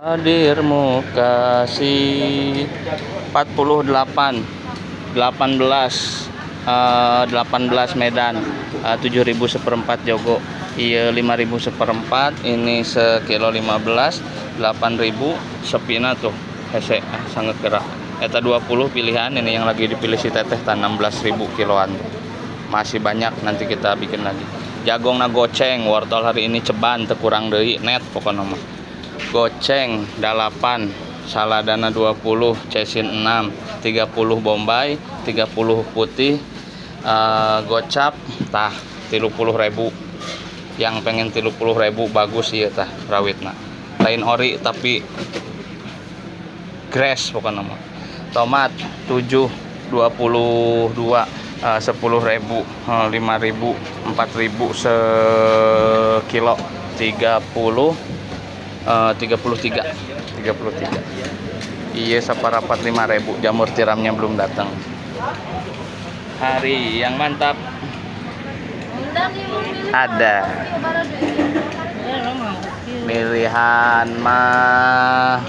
Hadirmu kasih 48 18 18 Medan, 7.000 seperempat Jogo. Iya 5.000 seperempat, ini sekilo 15 8.000 sepina tuh hese sangat gerak. Eta 20 pilihan, ini yang lagi dipilih si teteh 16.000 kiloan tuh. Masih banyak, nanti kita bikin lagi. Jagongna goceng, wortel hari ini ceban tekurang deui net pokoknya mah. Goceng 8, saladana 20, cesin 6, 30 bombay, 30 putih, gocap tah 30.000. Yang pengen 30.000 bagus iya tah rawitna. Lain ori tapi grass pokoknya mah. Tomat 7, 22, 10.000, 5.000, 4.000 sekilo, 33. Iya saparapat 5.000. Jamur tiramnya belum datang. Hari yang mantap ada pilihan mah